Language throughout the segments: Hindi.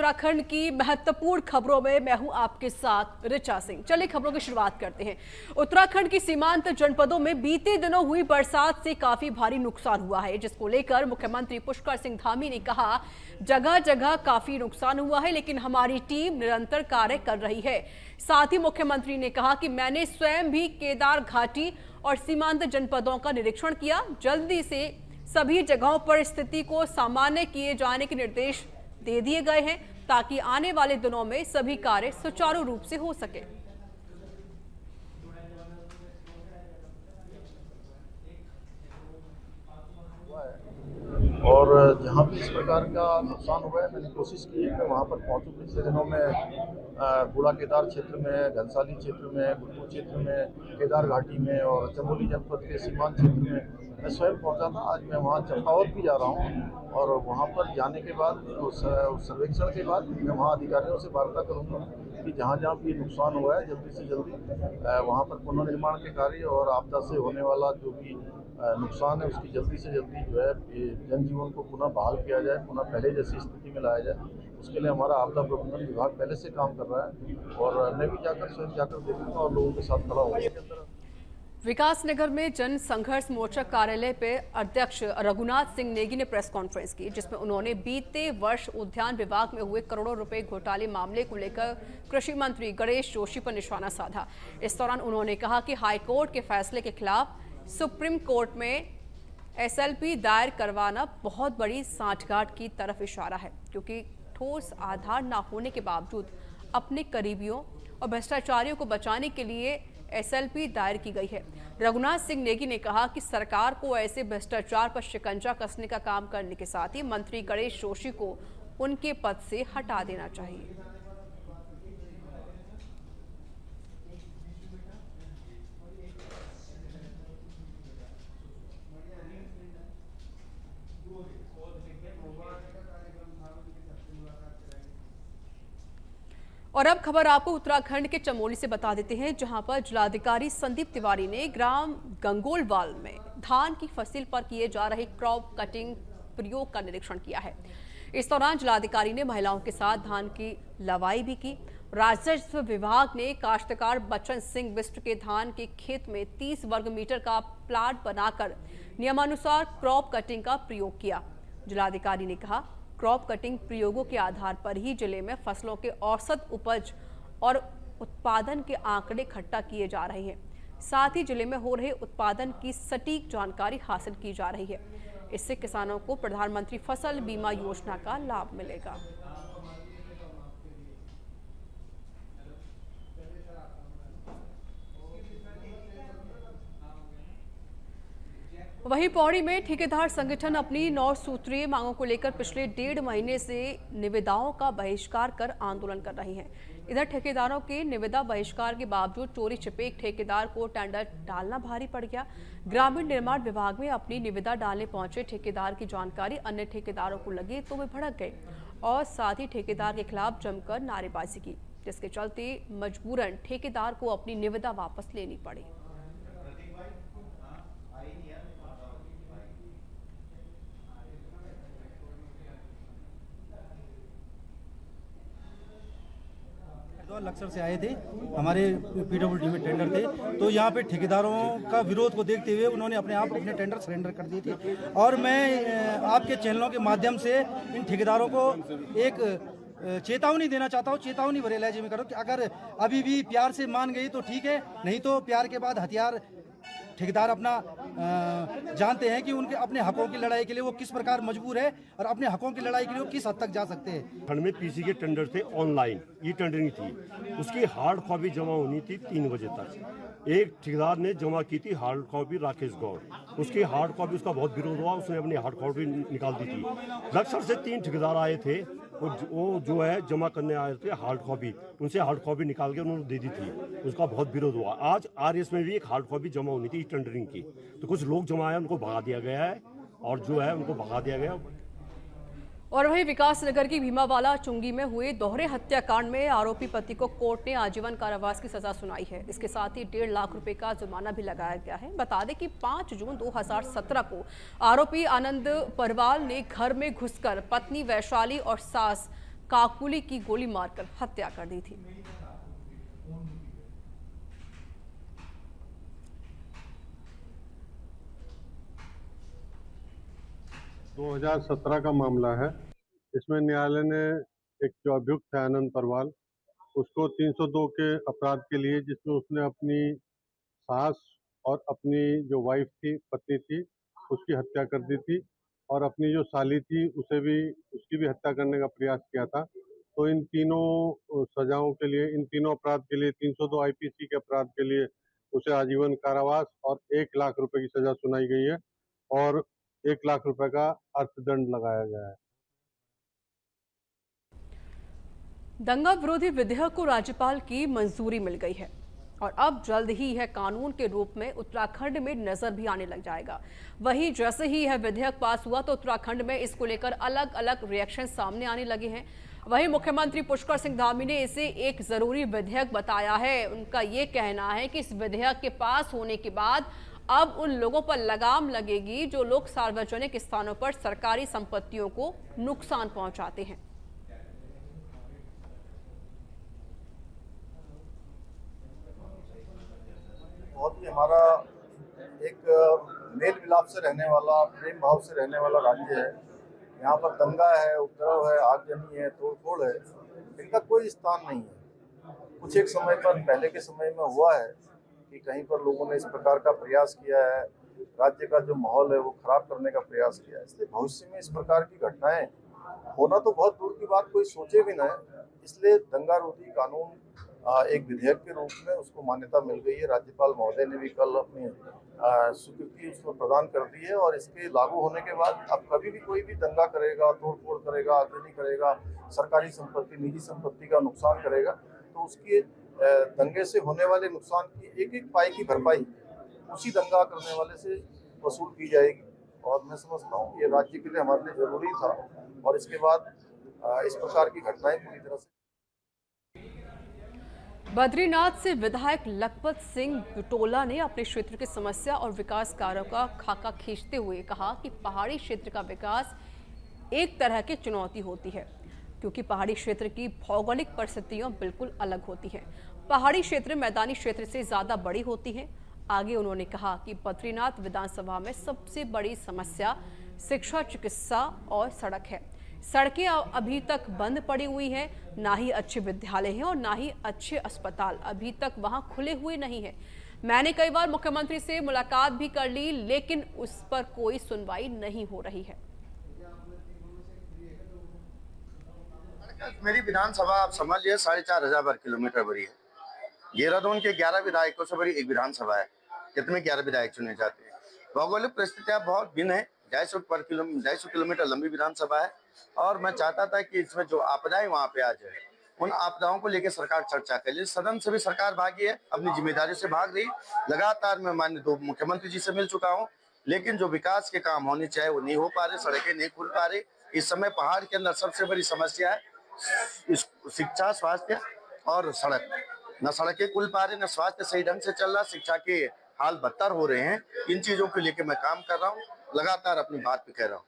उत्तराखंड की महत्वपूर्ण खबरों में मैं हूं आपके साथ ऋचा सिंह। चलिए खबरों की शुरुआत करते हैं। उत्तराखंड की सीमांत जनपदों में बीते दिनों हुई बरसात से काफी भारी नुकसान हुआ है, जिसको लेकर मुख्यमंत्री पुष्कर सिंह धामी ने कहा जगह जगह काफी नुकसान हुआ है, लेकिन हमारी टीम निरंतर कार्य कर रही है। साथ ही मुख्यमंत्री ने कहा कि मैंने स्वयं भी केदार घाटी और सीमांत जनपदों का निरीक्षण किया। जल्दी से सभी जगहों पर स्थिति को सामान्य किए जाने के निर्देश दे दिए गए हैं, ताकि आने वाले दिनों में सभी कार्य सुचारू रूप से हो सके। और जहाँ भी इस प्रकार का नुकसान हुआ है, मैंने कोशिश की है कि वहाँ पर पहुँचूँ। पिछले दिनों में बूढ़ा केदार क्षेत्र में, घनसाली क्षेत्र में, गुलपुर क्षेत्र में, केदार घाटी में और चमोली जनपद के सीमांत क्षेत्र में मैं स्वयं पहुँचा था। आज मैं वहाँ चंपावत भी जा रहा हूँ और वहाँ पर जाने के बाद, उस सर्वेक्षण के बाद मैं वहाँ अधिकारियों से वार्ता करूँगा कि जहाँ जहाँ भी नुकसान हुआ है जल्दी से जल्दी वहाँ पर पुनर्निर्माण के कार्य और आपदा से होने वाला जो भी नुकसान है उसकी जल्दी से जल्दी जो है जनजीवन को पुनः बहाल किया जाए, पुनः पहले जैसी स्थिति में लाया जाए। उसके लिए हमारा आपदा प्रबंधन विभाग पहले से काम कर रहा है और मैं भी स्वयं जाकर देखूंगा और लोगों के साथ खड़ा होगा। विकासनगर में जन संघर्ष मोर्चा कार्यालय पे अध्यक्ष रघुनाथ सिंह नेगी ने प्रेस कॉन्फ्रेंस की, जिसमें उन्होंने बीते वर्ष उद्यान विभाग में हुए करोड़ों रुपए घोटाले मामले को लेकर कृषि मंत्री गणेश जोशी पर निशाना साधा। इस दौरान उन्होंने कहा कि हाईकोर्ट के फैसले के खिलाफ सुप्रीम कोर्ट में एसएलपी दायर करवाना बहुत बड़ी सांठगांठ की तरफ इशारा है, क्योंकि ठोस आधार न होने के बावजूद अपने करीबियों और भ्रष्टाचारियों को बचाने के लिए एसएलपी दायर की गई है। रघुनाथ सिंह नेगी ने कहा कि सरकार को ऐसे भ्रष्टाचार पर शिकंजा कसने का काम करने के साथ ही मंत्री गणेश जोशी को उनके पद से हटा देना चाहिए। और अब खबर आपको उत्तराखंड के चमोली से बता देते हैं, जहां पर जिलाधिकारी संदीप तिवारी ने ग्राम गंगोलवाल में धान की फसल पर किए जा रहे क्रॉप कटिंग प्रयोग का निरीक्षण किया है। इस दौरान जिलाधिकारी ने महिलाओं के साथ धान की लवाई भी की। राजस्व विभाग ने काश्तकार बच्चन सिंह बिष्ट के धान के खेत में 30 वर्ग मीटर का प्लाट बनाकर नियमानुसार क्रॉप कटिंग का प्रयोग किया। जिलाधिकारी ने कहा क्रॉप कटिंग प्रयोगों के आधार पर ही जिले में फसलों के औसत उपज और उत्पादन के आंकड़े इकट्ठा किए जा रहे हैं। साथ ही जिले में हो रहे उत्पादन की सटीक जानकारी हासिल की जा रही है। इससे किसानों को प्रधानमंत्री फसल बीमा योजना का लाभ मिलेगा। वहीं पौड़ी में ठेकेदार संगठन अपनी 9 सूत्रीय मांगों को लेकर पिछले 1.5 महीने से निविदाओं का बहिष्कार कर आंदोलन कर रही हैं। इधर ठेकेदारों के निविदा बहिष्कार के बावजूद चोरी छिपे एक ठेकेदार को टेंडर डालना भारी पड़ गया। ग्रामीण निर्माण विभाग में अपनी निविदा डालने पहुंचे ठेकेदार की जानकारी अन्य ठेकेदारों को लगी तो वे भड़क गए और साथ ही ठेकेदार के खिलाफ जमकर नारेबाजी की, जिसके चलते मजबूरन ठेकेदार को अपनी निविदा वापस लेनी पड़ी। लक्सर से आए थे, हमारे पीडब्ल्यूडी में टेंडर थे, तो यहाँ पे ठेकेदारों का विरोध को देखते हुए उन्होंने अपने टेंडर सरेंडर कर दिए थे। और मैं आपके चैनलों के माध्यम से इन ठेकेदारों को एक चेतावनी देना चाहता हूँ, चेतावनी भरे लहजे में करो कि अगर अभी भी प्यार से मान गई तो ठीक है, नहीं तो प्यार के बाद हथियार ठेकेदार अपना जानते हैं कि उनके अपने हकों की लड़ाई के लिए वो किस प्रकार मजबूर है और अपने हकों की लड़ाई के लिए वो किस हद तक जा सकते हैं। खंड में पीसी के टेंडर थे, ऑनलाइन ई टेंडरिंग थी, उसकी हार्ड कॉपी जमा होनी थी 3 बजे तक। एक ठेकेदार ने जमा की थी हार्ड कॉपी, राकेश गौड़, उसकी हार्ड कॉपी, उसका बहुत विरोध हुआ, उसने अपनी हार्ड कॉपी निकाल दी थी। लक्सर से 3 ठेकेदार आए थे, वो जो है जमा करने आए थे हार्ड कॉपी, उनसे हार्ड कॉपी निकाल के उन्होंने दे दी थी, उसका बहुत विरोध हुआ। आज आरएस में भी एक हार्ड कॉपी जमा होनी थी टेंडरिंग की, तो कुछ लोग जमा आए, उनको भगा दिया गया है और जो है उनको भगा दिया गया। और वहीं विकासनगर की भीमावाला चुंगी में हुए दोहरे हत्याकांड में आरोपी पति को कोर्ट ने आजीवन कारावास की सजा सुनाई है। इसके साथ ही 1.5 लाख रुपए का जुर्माना भी लगाया गया है। बता दें कि 5 जून 2017 को आरोपी आनंद परवाल ने घर में घुसकर पत्नी वैशाली और सास काकुली की गोली मारकर हत्या कर दी थी। 2017 का मामला है। इसमें न्यायालय ने एक जो अभियुक्त है आनंद परवाल, उसको 302 के अपराध के लिए, जिसमें उसने अपनी सास और अपनी जो वाइफ थी, पत्नी थी, उसकी हत्या कर दी थी और अपनी जो साली थी उसकी भी हत्या करने का प्रयास किया था। तो इन तीनों सजाओं के लिए, इन तीनों अपराध के लिए 302 आईपीसी के अपराध के लिए उसे आजीवन कारावास और 1 लाख रुपए की सजा सुनाई गई है और 1 लाख रुपए का अर्थदंड लगाया गया है। दंगा विरोधी विधेयक को राज्यपाल की मंजूरी मिल गई है और अब जल्द ही यह कानून के रूप में उत्तराखंड में नजर भी आने लग जाएगा। वहीं जैसे ही यह विधेयक पास हुआ तो उत्तराखंड में इसको लेकर अलग अलग रिएक्शन सामने आने लगे हैं। वहीं मुख्यमंत्री पुष्कर सिंह धामी ने इसे एक जरूरी विधेयक बताया है। उनका ये कहना है कि इस विधेयक के पास होने के बाद अब उन लोगों पर लगाम लगेगी जो लोग सार्वजनिक स्थानों पर सरकारी संपत्तियों को नुकसान पहुंचाते हैं। बहुत ही हमारा एक मेल मिलाप से रहने वाला, प्रेम भाव से रहने वाला राज्य है। यहाँ पर दंगा है, उपद्रव है, आगजनी है, तोड़फोड़ है, इनका कोई स्थान नहीं है। कुछ एक समय पर पहले के समय में हुआ है कि कहीं पर लोगों ने इस प्रकार का प्रयास किया है, राज्य का जो माहौल है वो खराब करने का प्रयास किया है। इसलिए भविष्य में इस प्रकार की घटनाएं होना तो बहुत दूर की बात, कोई सोचे भी ना। इसलिए दंगा रोधी कानून एक विधेयक के रूप में उसको मान्यता मिल गई है। राज्यपाल महोदय ने भी कल अपनी स्वीकृति उसको प्रदान कर दी है और इसके लागू होने के बाद अब कभी भी कोई भी दंगा करेगा, तोड़फोड़ करेगा, आगजनी करेगा, सरकारी संपत्ति, निजी संपत्ति का नुकसान करेगा, तो उसके दंगे से होने वाले नुकसान की एक एक पाई की भरपाई उसी दंगा करने वाले से वसूल की जाएगी। और मैं समझता हूँ ये राज्य के लिए हमारे लिए जरूरी था और इसके बाद इस प्रकार की घटनाएं पूरी तरह से। बद्रीनाथ से विधायक लखपत सिंह बुटोला ने अपने क्षेत्र की समस्या और विकास कार्यों का खाका खींचते हुए कहा कि पहाड़ी क्षेत्र का विकास एक तरह की चुनौती होती है क्योंकि पहाड़ी क्षेत्र की भौगोलिक परिस्थितियां बिल्कुल अलग होती हैं। पहाड़ी क्षेत्र मैदानी क्षेत्र से ज़्यादा बड़ी होती हैं। आगे उन्होंने कहा कि बद्रीनाथ विधानसभा में सबसे बड़ी समस्या शिक्षा, चिकित्सा और सड़क है। सड़कें अभी तक बंद पड़ी हुई हैं, ना ही अच्छे विद्यालय हैं और ना ही अच्छे अस्पताल अभी तक वहां खुले हुए नहीं हैं। मैंने कई बार मुख्यमंत्री से मुलाकात भी कर ली लेकिन उस पर कोई सुनवाई नहीं हो रही है। मेरी विधानसभा आप समझ लिया 4,500 वर्ग किलोमीटर बड़ी है। देहरादून के 11 विधायकों से बड़ी एक विधानसभा है। कितने 11 विधायक चुने जाते हैं। भौगोलिक परिस्थितियां बहुत भिन्न है। 250 किलोमीटर लंबी विधानसभा है और मैं चाहता था कि इसमें जो आपदाएं वहां पे आ जाए, उन आपदाओं को लेकर सरकार चर्चा कर ले। सदन से भी सरकार भागी है, अपनी जिम्मेदारी से भाग रही। लगातार मैं माननीय 2 मुख्यमंत्री जी से मिल चुका हूँ लेकिन जो विकास के काम होने चाहिए वो नहीं हो पा रहे, सड़कें नहीं खुल पा रही। इस समय पहाड़ के अंदर सबसे बड़ी समस्या है शिक्षा, स्वास्थ्य और सड़क। न सड़कें खुल पा रही, न स्वास्थ्य सही ढंग से चल रहा, शिक्षा के हाल बदतर हो रहे हैं। इन चीजों को लेकर मैं काम कर रहा हूँ, लगातार अपनी बात पे कह रहा हूँ।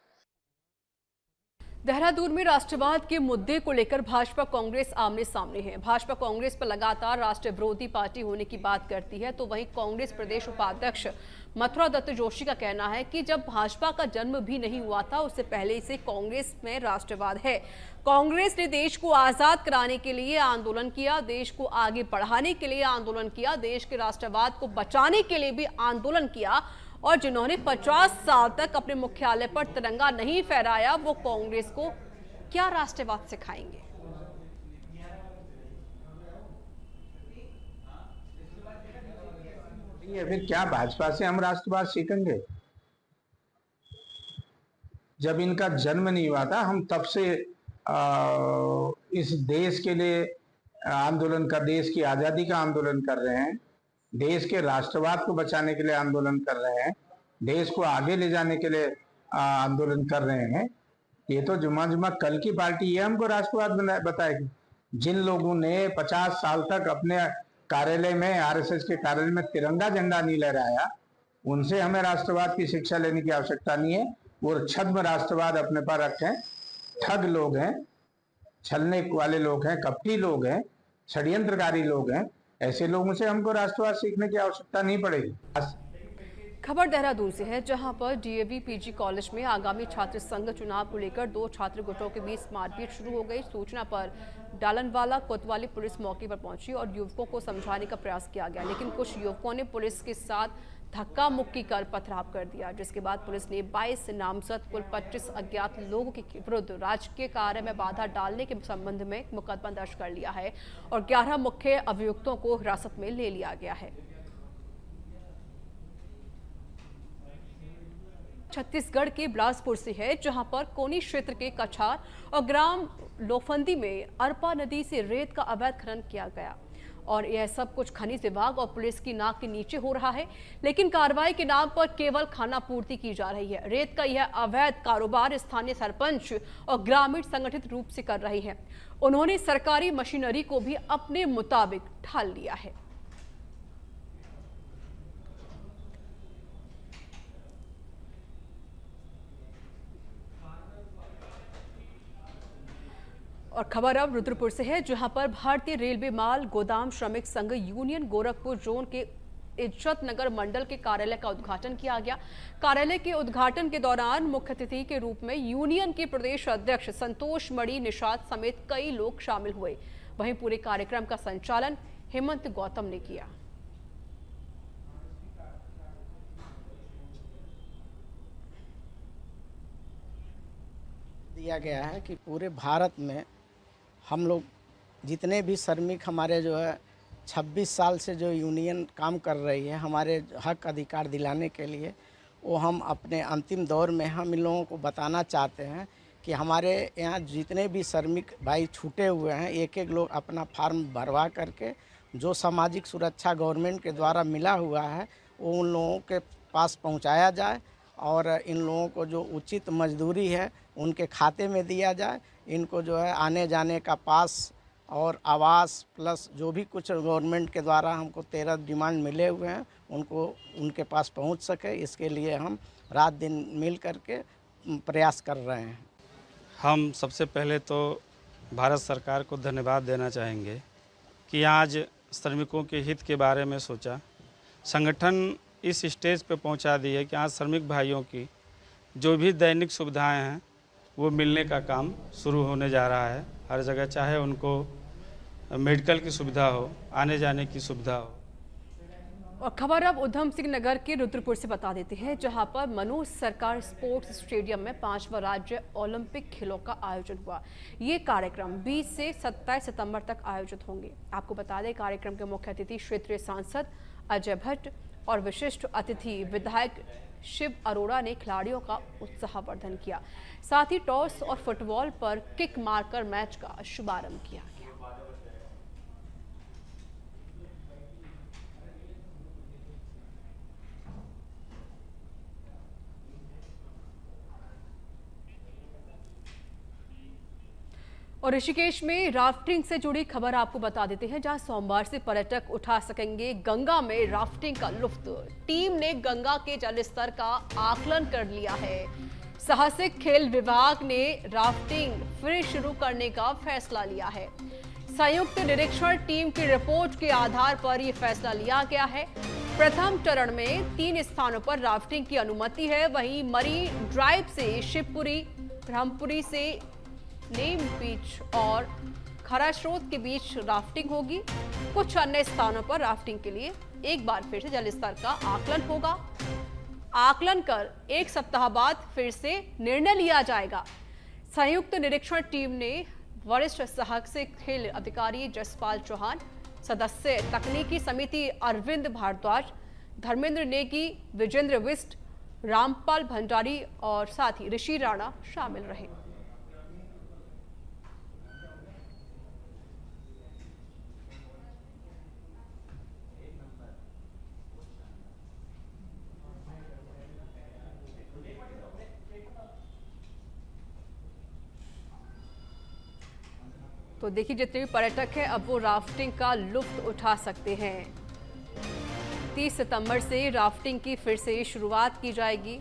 देहरादून में राष्ट्रवाद के मुद्दे को लेकर भाजपा कांग्रेस आमने सामने है। भाजपा कांग्रेस पर लगातार राष्ट्र विरोधी पार्टी होने की बात करती है तो वहीं कांग्रेस प्रदेश उपाध्यक्ष मथुरा दत्त जोशी का कहना है कि जब भाजपा का जन्म भी नहीं हुआ था उससे पहले से कांग्रेस में राष्ट्रवाद है। कांग्रेस ने देश को आजाद कराने के लिए आंदोलन किया, देश को आगे बढ़ाने के लिए आंदोलन किया, देश के राष्ट्रवाद को बचाने के लिए भी आंदोलन किया और जिन्होंने 50 साल तक अपने मुख्यालय पर तिरंगा नहीं फहराया वो कांग्रेस को क्या राष्ट्रवाद सिखाएंगे। फिर क्या भाजपा से हम राष्ट्रवाद सीखेंगे? जब इनका जन्म नहीं हुआ था हम तब से इस देश के लिए आंदोलन कर, देश की आजादी का आंदोलन कर रहे हैं, देश के राष्ट्रवाद को बचाने के लिए आंदोलन कर रहे हैं, देश को आगे ले जाने के लिए आंदोलन कर रहे हैं। ये तो जुम्मा जुम्मा कल की पार्टी ये हमको राष्ट्रवाद बताएगी। जिन लोगों ने 50 साल तक अपने कार्यालय में, आरएसएस के कार्यालय में तिरंगा झंडा नहीं लहराया, उनसे हमें राष्ट्रवाद की शिक्षा लेने की आवश्यकता नहीं है। वो छद्म राष्ट्रवाद अपने पर रखें, ठग लोग हैं। छलने वाले लोग हैं, कपटी लोग हैं, षड्यंत्रकारी लोग हैं। ऐसे लोगों से हमको राष्ट्रवाद सीखने की आवश्यकता नहीं पड़ेगी। खबर देहरादून से है, जहां पर डीएवी पीजी कॉलेज में आगामी छात्र संघ चुनाव को लेकर 2 छात्र गुटों के बीच मारपीट शुरू हो गई। सूचना पर डालनवाला कोतवाली पुलिस मौके पर पहुंची और युवकों को समझाने का प्रयास किया गया, लेकिन कुछ युवकों ने पुलिस के साथ धक्का मुक्की कर पथराव कर दिया, जिसके बाद पुलिस ने 22 नामजद कुल 25 अज्ञात लोगों के विरुद्ध राजकीय कार्य में बाधा डालने के संबंध में मुकदमा दर्ज कर लिया है और 11 मुख्य अभियुक्तों को हिरासत में ले लिया गया है। छत्तीसगढ़ के बिलासपुर से है, जहां पर कोनी क्षेत्र के कछार और ग्राम लोफंदी में अरपा नदी से रेत का अवैध खनन किया गया और यह सब कुछ खनिज विभाग और पुलिस की नाक के नीचे हो रहा है, लेकिन कार्रवाई के नाम पर केवल खानापूर्ति की जा रही है। रेत का यह अवैध कारोबार स्थानीय सरपंच और ग्रामीण संगठित रूप से कर रहे हैं। उन्होंने सरकारी मशीनरी को भी अपने मुताबिक ढाल लिया है। और खबर अब रुद्रपुर से है, जहां पर भारतीय रेलवे माल गोदाम श्रमिक संघ यूनियन गोरखपुर जोन के इज्जत नगर मंडल के कार्यालय का उद्घाटन किया गया। कार्यालय के उद्घाटन के दौरान मुख्य अतिथि के रूप में यूनियन के प्रदेश अध्यक्ष संतोष मणि निषाद समेत कई लोग शामिल हुए। वहीं पूरे कार्यक्रम का संचालन हेमंत गौतम ने किया। दिया गया है कि पूरे भारत में हम लोग जितने भी श्रमिक हमारे जो है 26 साल से जो यूनियन काम कर रही है हमारे हक अधिकार दिलाने के लिए, वो हम अपने अंतिम दौर में हम इन लोगों को बताना चाहते हैं कि हमारे यहाँ जितने भी श्रमिक भाई छूटे हुए हैं, एक एक लोग अपना फार्म भरवा करके जो सामाजिक सुरक्षा गवर्नमेंट के द्वारा मिला हुआ है वो उन लोगों के पास पहुँचाया जाए और इन लोगों को जो उचित मजदूरी है उनके खाते में दिया जाए। इनको जो है आने जाने का पास और आवास प्लस जो भी कुछ गवर्नमेंट के द्वारा हमको 13 डिमांड मिले हुए हैं उनको उनके पास पहुंच सके, इसके लिए हम रात दिन मिल करके प्रयास कर रहे हैं। हम सबसे पहले तो भारत सरकार को धन्यवाद देना चाहेंगे कि आज श्रमिकों के हित के बारे में सोचा, संगठन इस स्टेज पे पहुंचा दी है कि आज श्रमिक भाइयों की जो भी दैनिक सुविधाएं हैं वो मिलने का काम शुरू होने जा रहा है हर जगह, चाहे उनको मेडिकल की सुविधा हो, आने जाने की सुविधा हो। और खबर अब उधम सिंह नगर के रुद्रपुर से बता देते हैं, जहां पर मनोज सरकार स्पोर्ट्स स्टेडियम में 5वां राज्य ओलंपिक खेलों का आयोजन हुआ। ये कार्यक्रम 20 से 27 सितंबर तक आयोजित होंगे। आपको बता दें, कार्यक्रम के मुख्य अतिथि क्षेत्रीय सांसद अजय भट्ट और विशिष्ट अतिथि विधायक शिव अरोड़ा ने खिलाड़ियों का उत्साहवर्धन किया। साथ ही टॉस और फुटबॉल पर किक मारकर मैच का शुभारंभ किया गया। और ऋषिकेश में राफ्टिंग से जुड़ी खबर आपको बता देते हैं, जहां सोमवार से पर्यटक उठा सकेंगे गंगा में राफ्टिंग का लुत्फ। टीम ने गंगा के जलस्तर का आकलन कर लिया है। साहसिक खेल विभाग ने राफ्टिंग फिर शुरू करने का फैसला लिया है। संयुक्त निरीक्षण टीम की रिपोर्ट के आधार पर यह फैसला लिया गया है। प्रथम चरण में 3 स्थानों पर राफ्टिंग की अनुमति है। वहीं मरीन ड्राइव से शिवपुरी, ब्रह्मपुरी से नेम बीच और खरास्रोत के बीच राफ्टिंग होगी। कुछ अन्य स्थानों पर राफ्टिंग के लिए एक बार फिर से जलस्तर का आकलन होगा। आकलन कर 1 सप्ताह बाद फिर से निर्णय लिया जाएगा। संयुक्त निरीक्षण टीम ने वरिष्ठ साहसिक खेल अधिकारी जसपाल चौहान, सदस्य तकनीकी समिति अरविंद भारद्वाज, धर्मेंद्र नेगी, विजेंद्र विस्ट, रामपाल भंडारी और साथ ही ऋषि राणा शामिल रहे। तो देखिए, जितने भी पर्यटक हैं अब वो राफ्टिंग का लुत्फ उठा सकते हैं। 30 सितंबर से राफ्टिंग की फिर से शुरुआत की जाएगी।